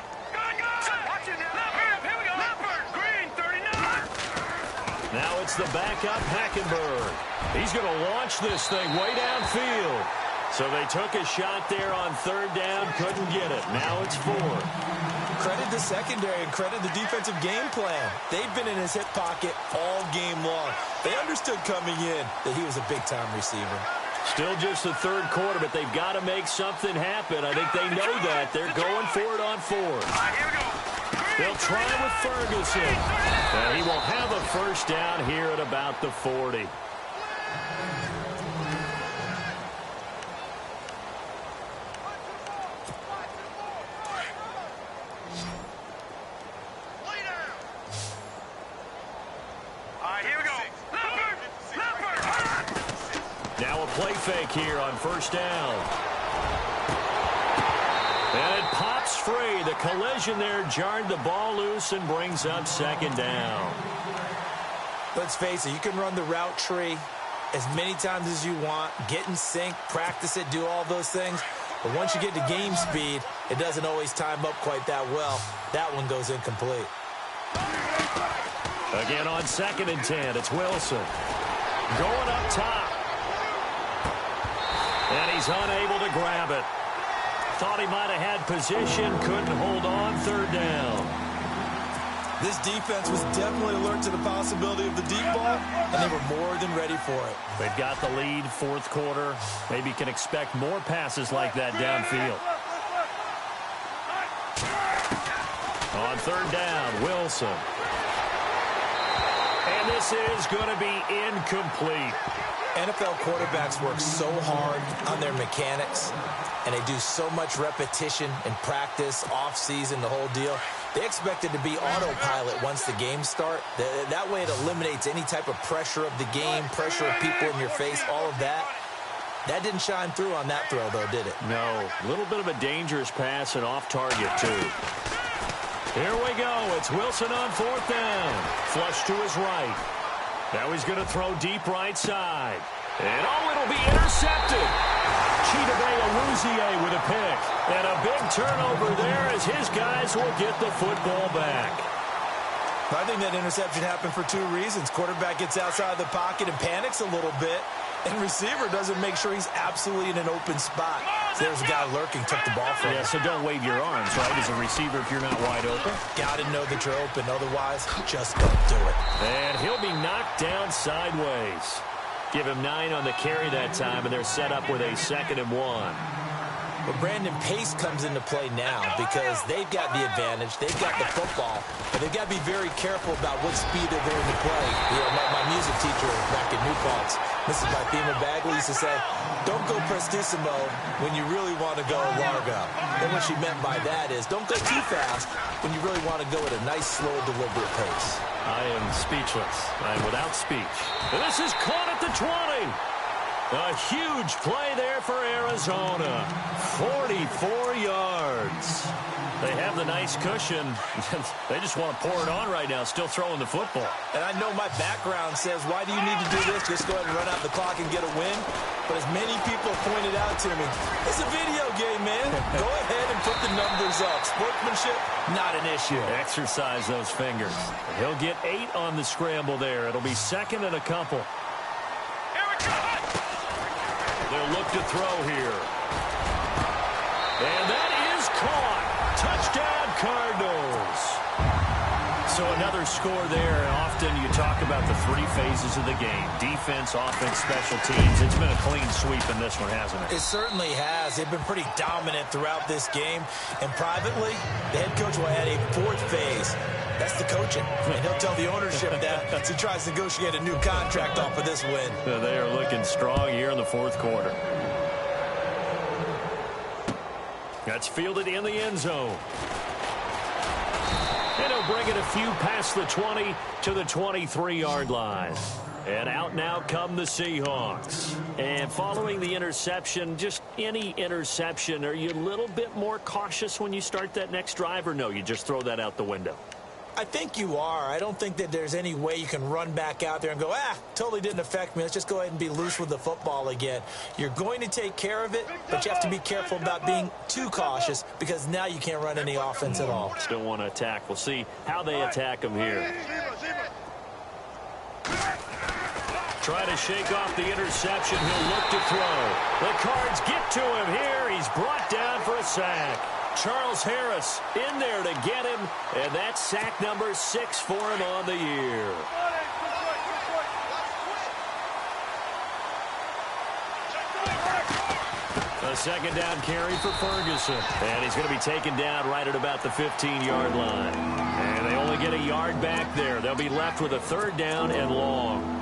Watch it now. Here we go. Green, 39. Now it's the backup, Hackenberg. He's going to launch this thing way downfield. So they took a shot there on third down, couldn't get it. Now it's 4. Credit the secondary and credit the defensive game plan. They've been in his hip pocket all game long. They understood coming in that he was a big-time receiver. Still just the third quarter, but they've got to make something happen. I think they know that. They're going for it on 4. Here we go. They'll try with Ferguson. And he will have a first down here at about the 40. Now a play fake here on first down. And it pops free. The collision there jarred the ball loose and brings up second down. Let's face it, you can run the route tree as many times as you want, get in sync, practice it, do all those things. But once you get to game speed, it doesn't always time up quite that well. That one goes incomplete. Again on 2nd and 10, it's Wilson. Going up top. And he's unable to grab it. Thought he might have had position, couldn't hold on, third down. This defense was definitely alert to the possibility of the deep ball, and they were more than ready for it. They've got the lead, fourth quarter. Maybe can expect more passes like that downfield. On third down, Wilson. And this is going to be incomplete. NFL quarterbacks work so hard on their mechanics, and they do so much repetition in practice, off-season, the whole deal. They expect it to be autopilot once the games start. That way it eliminates any type of pressure of the game, pressure of people in your face, all of that. That didn't shine through on that throw, though, did it? No. A little bit of a dangerous pass and off target, too. Here we go. It's Wilson on fourth down. Flush to his right. Now he's going to throw deep right side. And, oh, it'll be intercepted. Chidobe with a pick. And a big turnover there as his guys will get the football back. I think that interception happened for two reasons. Quarterback gets outside of the pocket and panics a little bit, and receiver doesn't make sure he's absolutely in an open spot. So there's a guy lurking, took the ball from him. Yeah, so don't wave your arms, right, as a receiver if you're not wide open. Got to know that you're open. Otherwise, just don't do it. And he'll be knocked down sideways. Give him 9 on the carry that time, and they're set up with a 2nd and 1. But Brandon, pace comes into play now because they've got the advantage. They've got the football. But they've got to be very careful about what speed they're going to play. You know, my music teacher back in New Paltz, Mrs. Bifema Bagley, used to say, don't go prestissimo when you really want to go largo. And what she meant by that is don't go too fast when you really want to go at a nice, slow, deliberate pace. I am speechless. I am without speech. And this is caught at the 20. A huge play there for Arizona. 44 yards. They have the nice cushion. They just want to pour it on right now, still throwing the football. And I know my background says, why do you need to do this? Just go ahead and run out the clock and get a win. But as many people have pointed out to me, it's a video game, man. Go ahead and put the numbers up. Sportsmanship, not an issue. Exercise those fingers. He'll get 8 on the scramble there. It'll be 2nd and a couple. They'll look to throw here. And that is caught. Touchdown, Cardinals. So another score there. Often you talk about the three phases of the game: defense, offense, special teams. It's been a clean sweep in this one, hasn't it? It certainly has. They've been pretty dominant throughout this game. And privately, the head coach will add a fourth phase. That's the coaching. And he'll tell the ownership that as he tries to negotiate a new contract off of this win. So they are looking strong here in the fourth quarter. That's fielded in the end zone. And he'll bring it a few past the 20 to the 23-yard line. And out now come the Seahawks. And following the interception, just any interception, are you a little bit more cautious when you start that next drive, or no, you just throw that out the window? I think you are. I don't think that there's any way you can run back out there and go, totally didn't affect me. Let's just go ahead and be loose with the football again. You're going to take care of it, but you have to be careful about being too cautious because now you can't run any offense at all. Still want to attack. We'll see how they attack them here. Try to shake off the interception. He'll look to throw. The Cards get to him here. He's brought down for a sack. Charles Harris in there to get him, and that's sack number 6 for him on the year. A second down carry for Ferguson, and he's going to be taken down right at about the 15-yard line. And they only get a yard back there. They'll be left with a third down and long.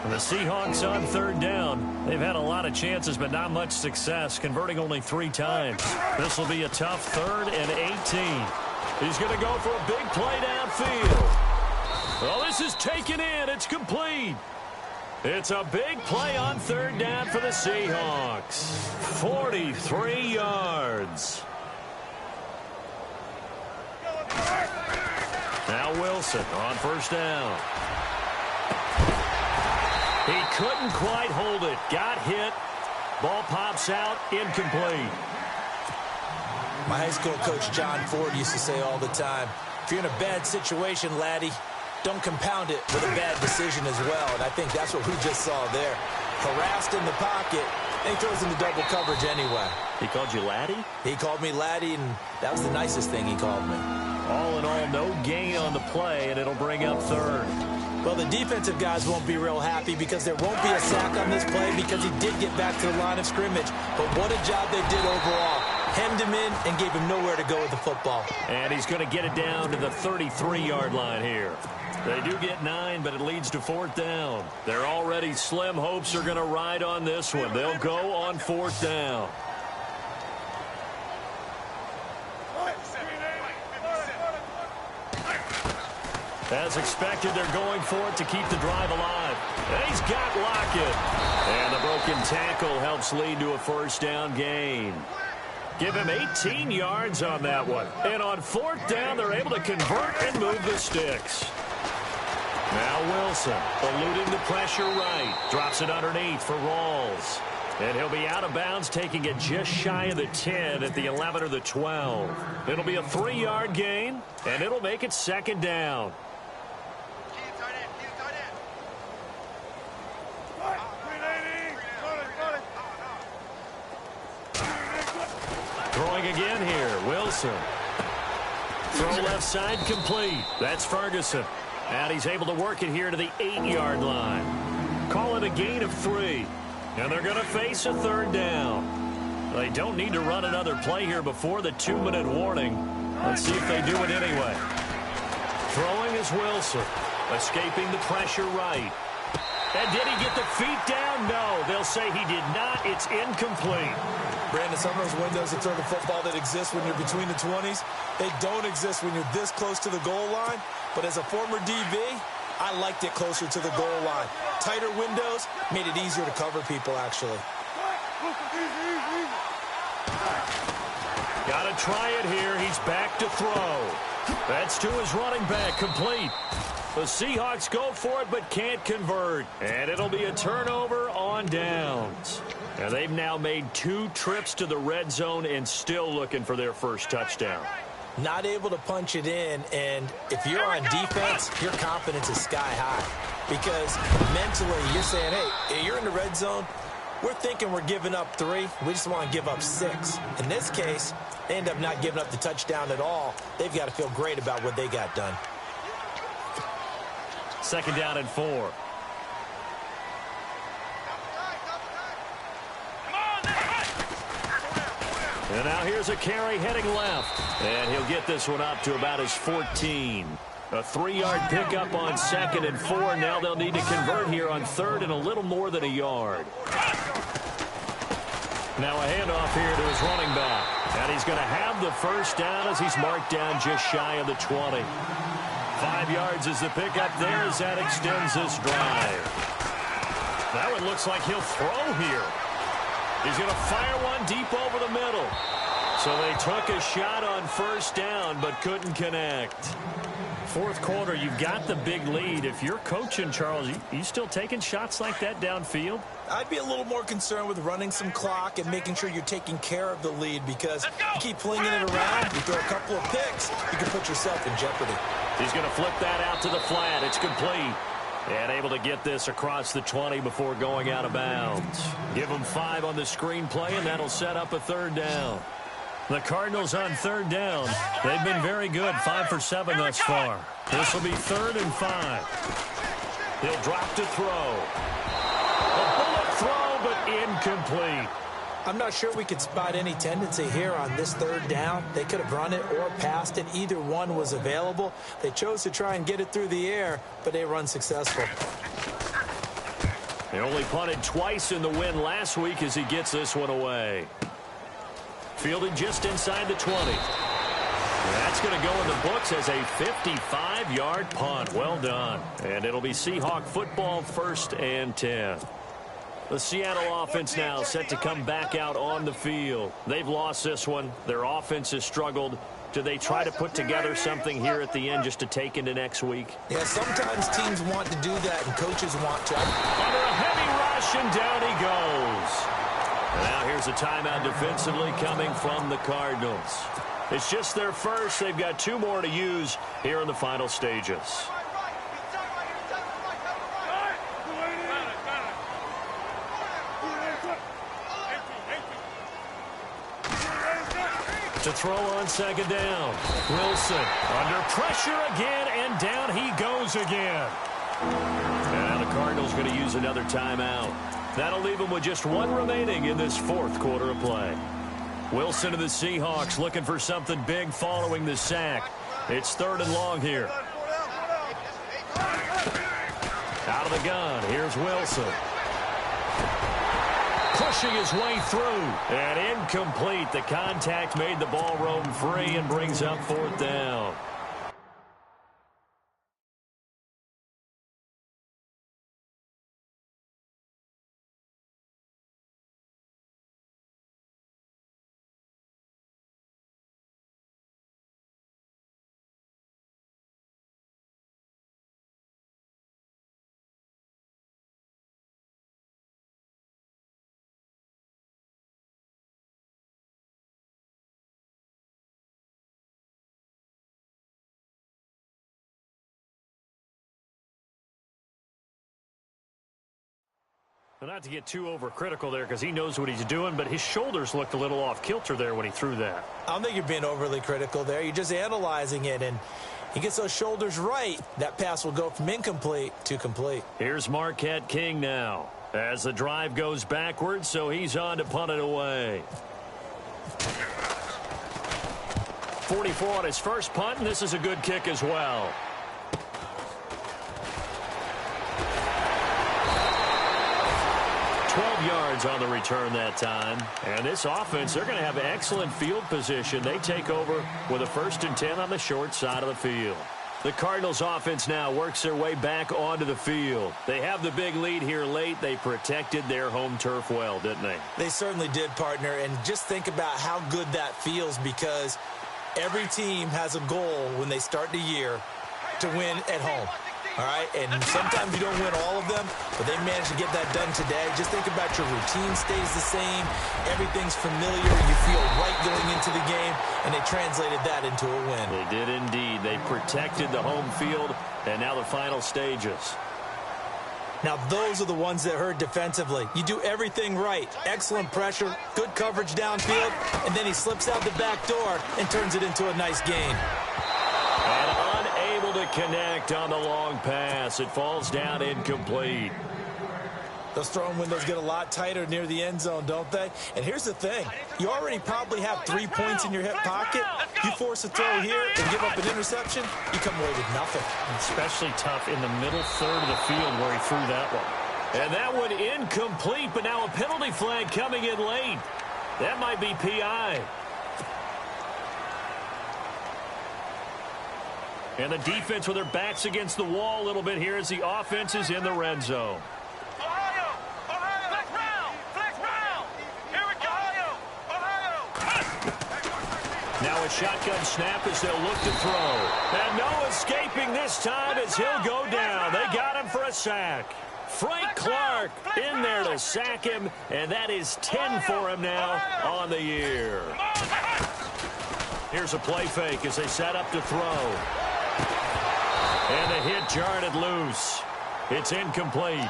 The Seahawks on third down. They've had a lot of chances, but not much success, converting only 3 times. This will be a tough 3rd and 18. He's going to go for a big play downfield. Well, this is taken in. It's complete. It's a big play on third down for the Seahawks. 43 yards. Now Wilson on first down. He couldn't quite hold it. Got hit. Ball pops out. Incomplete. My high school coach, John Ford, used to say all the time, if you're in a bad situation, laddie, don't compound it with a bad decision as well. And I think that's what we just saw there. Harassed in the pocket, and he throws into double coverage anyway. He called you laddie? He called me laddie, and that was the nicest thing he called me. All in all, no gain on the play, and it'll bring up third. Well, the defensive guys won't be real happy because there won't be a sack on this play because he did get back to the line of scrimmage. But what a job they did overall. Hemmed him in and gave him nowhere to go with the football. And he's going to get it down to the 33-yard line here. They do get 9, but it leads to 4th down. They're already slim hopes are going to ride on this one. They'll go on 4th down. As expected, they're going for it to keep the drive alive. And he's got Lockett. And the broken tackle helps lead to a first down gain. Give him 18 yards on that one. And on 4th down, they're able to convert and move the sticks. Now Wilson, eluding the pressure right. Drops it underneath for Rawls. And he'll be out of bounds, taking it just shy of the 10 at the 11 or the 12. It'll be a 3-yard gain, and it'll make it 2nd down. Throwing again here, Wilson. Throw left side complete. That's Ferguson. And he's able to work it here to the 8-yard line. Call it a gain of 3. And they're going to face a 3rd down. They don't need to run another play here before the 2-minute warning. Let's see if they do it anyway. Throwing is Wilson. Escaping the pressure right. And did he get the feet down? No, they'll say he did not. It's incomplete. Brandon, some of those windows to throw the football that exist when you're between the 20s, they don't exist when you're this close to the goal line. But as a former DB, I liked it closer to the goal line. Tighter windows made it easier to cover people, actually. Got to try it here. He's back to throw. That's to his running back, complete. The Seahawks go for it but can't convert. And it'll be a turnover on downs. And they've now made 2 trips to the red zone and still looking for their first touchdown. Not able to punch it in, and if you're on defense, your confidence is sky high. Because mentally, you're saying, hey, you're in the red zone, We're thinking we're giving up 3. We just want to give up 6. In this case, they end up not giving up the touchdown at all. They've got to feel great about what they got done. 2nd down and 4. And now here's a carry heading left. And he'll get this one up to about his 14. A 3-yard pickup on 2nd and 4. Now they'll need to convert here on 3rd and a little more than a yard. Now a handoff here to his running back. And he's going to have the first down as he's marked down just shy of the 20. 5 yards is the pickup there as that extends this drive. That one looks like he'll throw here. He's going to fire one deep over the middle. So they took a shot on 1st down but couldn't connect. 4th quarter, you've got the big lead. If you're coaching, Charles, you still taking shots like that downfield? I'd be a little more concerned with running some clock and making sure you're taking care of the lead, because you keep flinging it around, you throw a couple of picks, you can put yourself in jeopardy. He's going to flip that out to the flat. It's complete. And able to get this across the 20 before going out of bounds. Give them 5 on the screenplay, and that'll set up a 3rd down. The Cardinals on 3rd down. They've been very good, 5 for 7 thus far. This will be 3rd and 5. He'll drop to throw. A bullet throw, but incomplete. I'm not sure we could spot any tendency here on this 3rd down. They could have run it or passed it. Either one was available. They chose to try and get it through the air, but they run successful. They only punted twice in the win last week as he gets this one away. Fielded just inside the 20. That's going to go in the books as a 55-yard punt. Well done. And it'll be Seahawk football, 1st and 10. The Seattle offense now set to come back out on the field. They've lost this one. Their offense has struggled. Do they try to put together something here at the end just to take into next week? Yeah, sometimes teams want to do that and coaches want to. Under a heavy rush, and down he goes. Now here's a timeout defensively coming from the Cardinals. It's just their first. They've got 2 more to use here in the final stages. To throw on 2nd down. Wilson under pressure again, and down he goes again. And the Cardinals going to use another timeout. That'll leave them with just 1 remaining in this 4th quarter of play. Wilson to the Seahawks looking for something big following the sack. It's 3rd and long here. Out of the gun, here's Wilson. Pushing his way through, and incomplete. The contact made the ball roam free and brings up 4th down. Not to get too overcritical there because he knows what he's doing, but his shoulders looked a little off kilter there when he threw that. I don't think you're being overly critical there. You're just analyzing it, and he gets those shoulders right. That pass will go from incomplete to complete. Here's Marquette King now as the drive goes backwards, so he's on to punt it away. 44 on his first punt, and this is a good kick as well. Yards on the return that time. And this offense, they're going to have excellent field position. They take over with a 1st and 10 on the short side of the field. The Cardinals offense now works their way back onto the field. They have the big lead here late. They protected their home turf well, didn't they? They certainly did, partner. And just think about how good that feels, because every team has a goal when they start the year to win at home. All right, and sometimes you don't win all of them, but they managed to get that done today. Just think about your routine stays the same. Everything's familiar. You feel right going into the game, and they translated that into a win. They did indeed. They protected the home field, and now the final stages. Now, those are the ones that hurt defensively. You do everything right. Excellent pressure, good coverage downfield, and then he slips out the back door and turns it into a nice gain. And unable to connect on the long pass. It falls down incomplete. Those throwing windows get a lot tighter near the end zone, don't they? And here's the thing. You already probably have 3 points in your hip pocket. You force a throw here and give up an interception, you come away with nothing. Especially tough in the middle third of the field where he threw that one. And that one incomplete, but now a penalty flag coming in late. That might be PI. And the defense with their backs against the wall a little bit here as the offense is in the red zone. Now a shotgun snap as they'll look to throw. And no escaping this time as he'll go down. They got him for a sack. Frank Clark in there to sack him, and that is 10 for him now on the year. Here's a play fake as they set up to throw. And the hit jarred it loose. It's incomplete.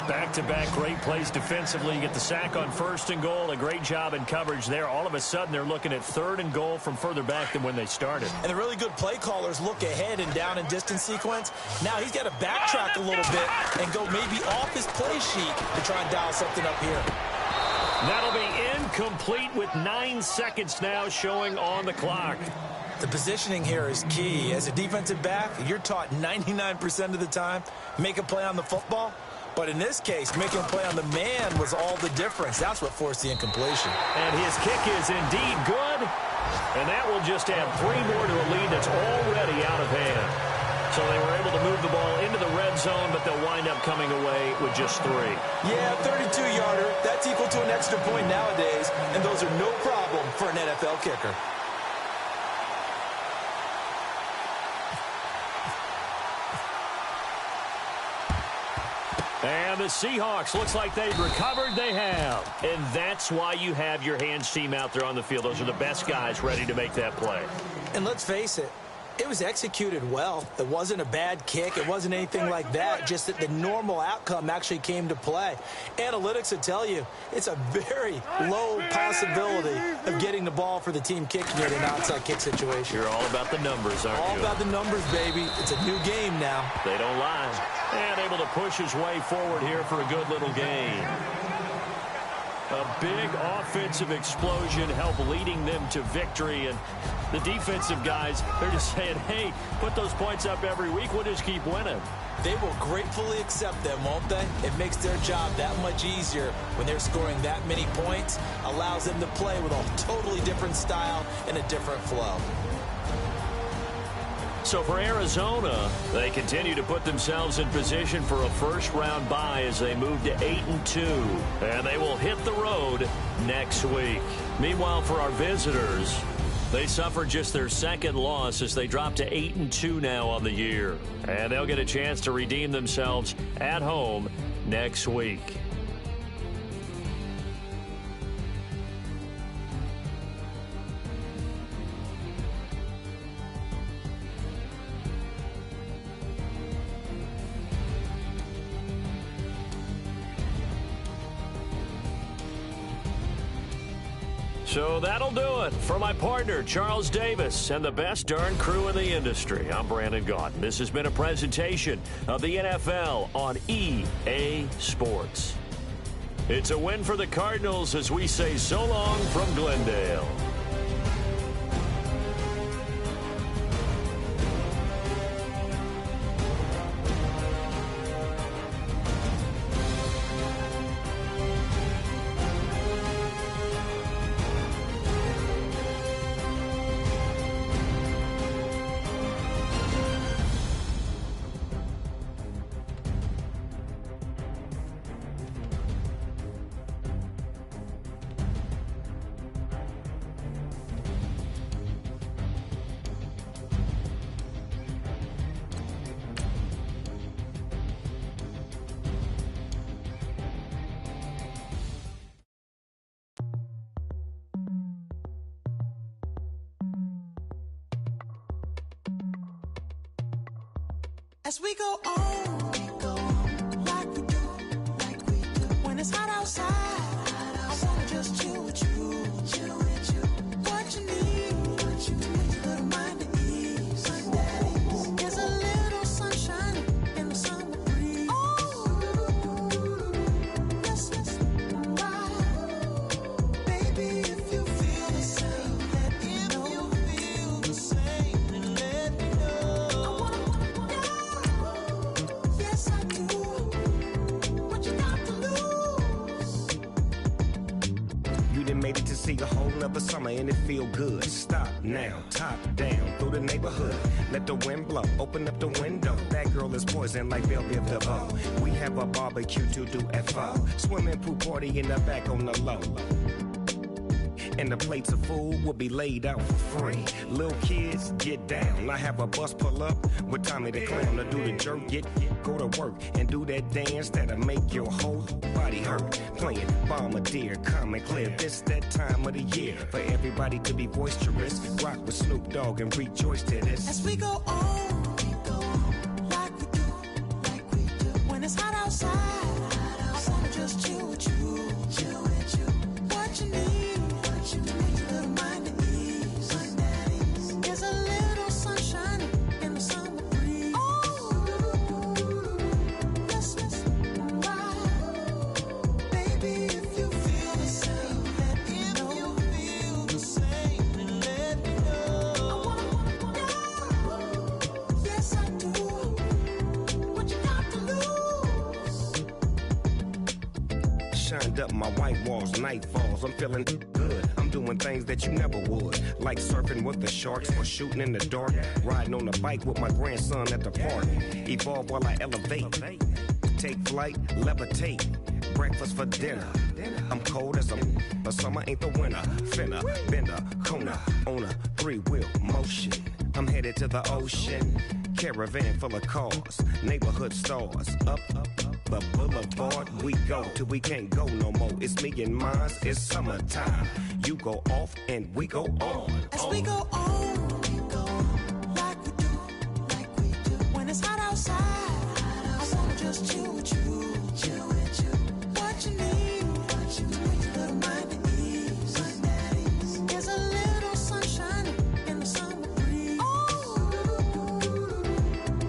Back-to-back great plays defensively. You get the sack on 1st and goal. A great job in coverage there. All of a sudden, they're looking at 3rd and goal from further back than when they started. And the really good play callers look ahead and down and distance sequence. Now he's got to backtrack a little bit and go maybe off his play sheet to try and dial something up here. That'll be incomplete with 9 seconds now showing on the clock. The positioning here is key. As a defensive back, you're taught 99% of the time, make a play on the football. But in this case, making a play on the man was all the difference. That's what forced the incompletion. And his kick is indeed good. And that will just add 3 more to a lead that's already out of hand. So they were able to move the ball into the red zone, but they'll wind up coming away with just 3. Yeah, 32-yarder. That's equal to an extra point nowadays. And those are no problem for an NFL kicker. And the Seahawks, looks like they've recovered. They have. And that's why you have your hands team out there on the field. Those are the best guys ready to make that play. And let's face it, it was executed well. It wasn't a bad kick. It wasn't anything like that. Just that the normal outcome actually came to play. Analytics will tell you it's a very low possibility of getting the ball for the team kicking it in an outside kick situation. You're all about the numbers, aren't you? All about the numbers, baby. It's a new game now. They don't lie. And able to push his way forward here for a good little gain. A big offensive explosion helped leading them to victory. And the defensive guys, they're just saying, hey, put those points up every week. We'll just keep winning. They will gratefully accept them, won't they? It makes their job that much easier when they're scoring that many points. Allows them to play with a totally different style and a different flow. So for Arizona, they continue to put themselves in position for a first-round bye as they move to 8-2. And they will hit the road next week. Meanwhile, for our visitors, they suffered just their 2nd loss as they drop to 8-2 now on the year. And they'll get a chance to redeem themselves at home next week. So that'll do it for my partner, Charles Davis, and the best darn crew in the industry. I'm Brandon Gaudin. This has been a presentation of the NFL on EA Sports. It's a win for the Cardinals as we say so long from Glendale. As we go on, done made it to see a whole nother summer and it feel good. Stop now, top down through the neighborhood. Let the wind blow, open up the window. That girl is poison like Belleville DeVoe. We have a barbecue to do FO. Swimming pool party in the back on the low. And the plates of food will be laid out for free. Little kids, get down. I have a bus pull up with Tommy the Clown to do the jerk, go to work and do that dance that'll make your whole body hurt. Playing Bombardier, Common Clear. This that time of the year for everybody to be boisterous. Rock with Snoop Dogg and rejoice to this. As we go on, like we do, when it's hot outside. I wanna just chill with you, What you need, little mind at ease. There's a little sunshine in the summer breeze. Let's ride. Baby, if you feel the same, let me know. I wanna go. Yes, I do. What you got to lose? Shined up my white walls, night falls. I'm feeling good. I'm doing things that you never would, like surfing with the sharks or shooting in the dark. Riding on a bike with my grandson at the park. Evolve while I elevate. Take flight, levitate. Breakfast for dinner. I'm cold as but summer ain't the winter. Finna, bender, Kona, on a 3-wheel motion. I'm headed to the ocean. Caravan full of cars, neighborhood stars. Up the boulevard we go till we can't go no more. It's me and mine, it's summertime. You go off and we go on. As we go on, like we do, when it's hot outside. I wanna just chill with you, What you need, little mind at ease. There's a little sunshine in the summer breeze.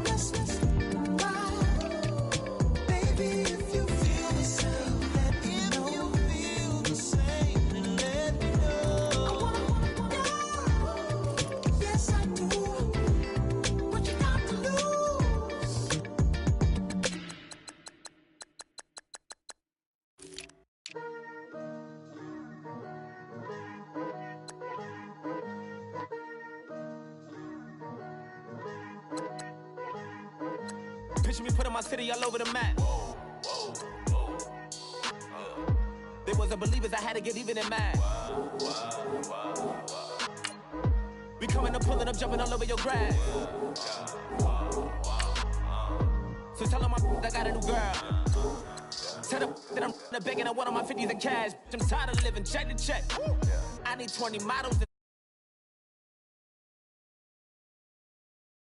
Let's ride. Baby, if you feel the same, let me know. I wanna go. Yes, I do. What you got to lose? Picture me putting my city all over the map. There wasn't believers, I had to get even in mad. We coming up, pulling up, jumping all over your grass. So tell them I got a new girl. Tell them that I'm begging on one of my 50s in cash. I'm tired of living check to check. I need 20 models.